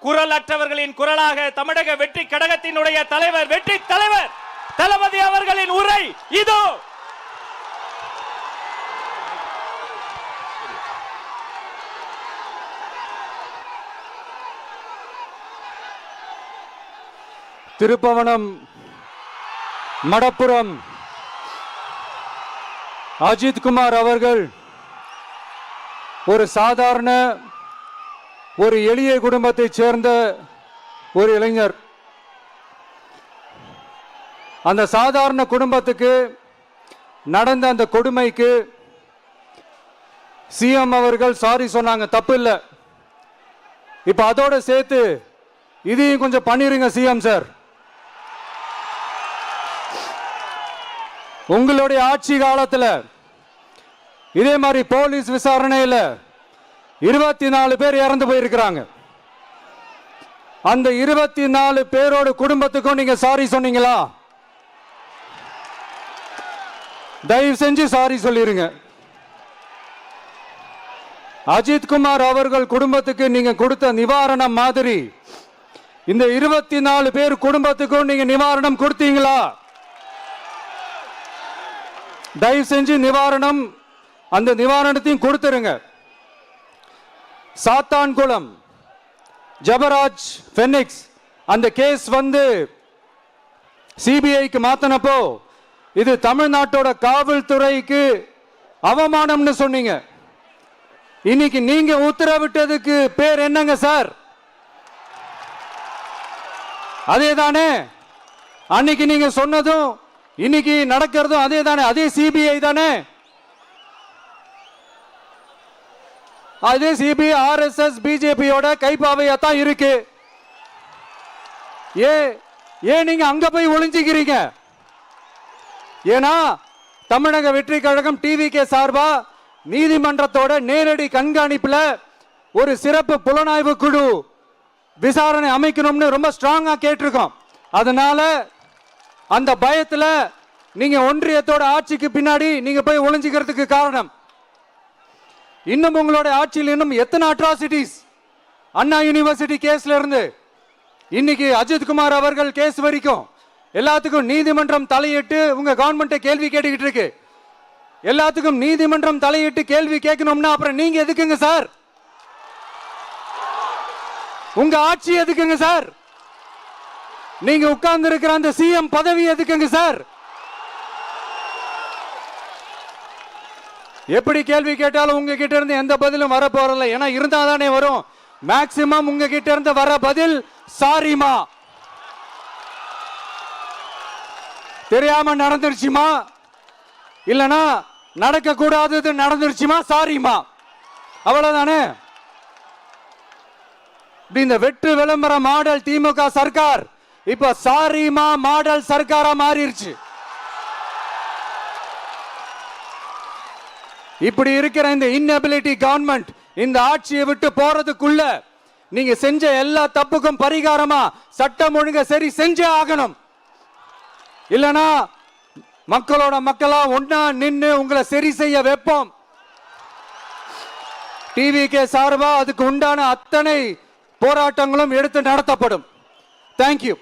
குரல் அற்றவர்களின் குரலாக தமிழக வெற்றி கழகத்தினுடைய தலைவர் வெற்றி தலைவர் தளபதி அவர்களின் உரை இதோ. திருப்பவனம் மடப்புரம் அஜித் குமார் அவர்கள் ஒரு சாதாரண ஒரு எளிய குடும்பத்தைச் சேர்ந்த ஒரு இளைஞர். அந்த சாதாரண குடும்பத்துக்கு நடந்த அந்த கொடுமைக்கு சிஎம் அவர்கள் சாரி சொன்னாங்க, தப்பு இல்லை. இப்ப அதோட சேர்த்து இதையும் கொஞ்சம் பண்ணிருங்க சிஎம் சார். உங்களுடைய ஆட்சி காலத்தில் இதே மாதிரி போலீஸ் விசாரணையில் 24 பேர் இறந்து போயிருக்கிறாங்க. அந்த 24 பேரோட குடும்பத்துக்கும் நீங்க சாரி சொன்னீங்களா? தயவு செஞ்சு சாரி சொல்லிருங்க. அஜித் குமார் அவர்கள் குடும்பத்துக்கு நீங்க கொடுத்த நிவாரணம் மாதிரி இந்த 24 பேர் குடும்பத்துக்கும் நீங்க நிவாரணம் கொடுத்தீங்களா? தயவு செஞ்சு நிவாரணம், அந்த நிவாரணத்தையும் கொடுத்துருங்க. சாத்தான்குளம் ஜபராஜ் ஃபெனிக்ஸ் அந்த கேஸ் வந்து சிபிஐக்கு மாத்தினப்போ இது தமிழ்நாட்டோட காவல்துறைக்கு அவமானம்னு சொன்னீங்க. இன்னைக்கு நீங்க உத்தரவிட்டதுக்கு பேர் என்னங்க சார்? அதே தானே அன்னைக்கு நீங்க சொன்னதும் இன்னைக்கு நடக்கிறதும் அதே தானே? அதே சிபிஐ தானே? அதே சிபிஐ ஆர்எஸ்எஸ் பிஜேபியோட கைப்பாவையாத்தான் இருக்கு. ஏன் நீங்க அங்க போய் ஒளிஞ்சுக்கிறீங்க? ஏன்னா தமிழக வெற்றி கழகம் டிவிகே சார்பா நீதிமன்றத்தோட நேரடி கண்காணிப்புல ஒரு சிறப்பு புலனாய்வு குழு விசாரணை அமைக்கணும்னு ரொம்ப ஸ்ட்ராங்கா கேட்டிருக்கோம். அதனால அந்த பயத்துல நீங்க ஒன்றியத்தோட ஆட்சிக்கு பின்னாடி நீங்க போய் ஒளிஞ்சுக்கிறதுக்கு காரணம். இன்னும் உங்களோட ஆட்சியில் இன்னும் எத்தனை அட்ராசிட்டிஸ், அண்ணா யூனிவர்சிட்டி கேஸ்ல இருந்து இன்னைக்கு அஜித் குமார் அவர்கள் கேஸ் வரைக்கும் எல்லாத்துக்கும் நீதிமன்றம் தலையிட்டு உங்க கவர்மெண்ட் கேள்வி கேட்டுக்கிட்டு இருக்கு. எல்லாத்துக்கும் நீதிமன்றம் தலையிட்டு கேள்வி கேட்கணும்னா அப்புறம் நீங்க எதுக்குங்க சார்? உங்க ஆட்சி எதுக்குங்க சார்? நீங்க உட்கார்ந்து இருக்கிற அந்த சிஎம் பதவி எதுக்குங்க சார்? எப்படி கேள்வி கேட்டாலும் உங்ககிட்ட இருந்து எந்த பதிலும் வர போறல. ஏன்னா இருந்தா தானே வரும். மேக்சிமம் உங்ககிட்ட இருந்து வர பதில் சாரிமா, தெரியாம நடந்துருச்சுமா, இல்லனா நடக்க கூடாதது நடந்துருச்சுமா, சாரிமா, அவ்வளவுதானே. இந்த வெற்று விளம்பர மாடல் திமுக சர்க்கார் இப்ப சாரிமா மாடல் சர்க்காரா மாறிடுச்சு. இப்படி இருக்கிற இந்த இன்எபிலிட்டி கவர்மெண்ட் இந்த ஆட்சியை விட்டு போறதுக்குள்ள நீங்க செஞ்ச எல்லா தப்புக்கும் பரிகாரமா சட்டம் ஒழுங்க சரி செஞ்சே ஆகணும். இல்லனா மக்களோட மக்களா ஒன்னா நின்று உங்களை சரி செய்ய வைப்போம். டிவிகே சார்பா அதுக்கு உண்டான அத்தனை போராட்டங்களும் எடுத்து நடத்தப்படும். தேங்க்யூ.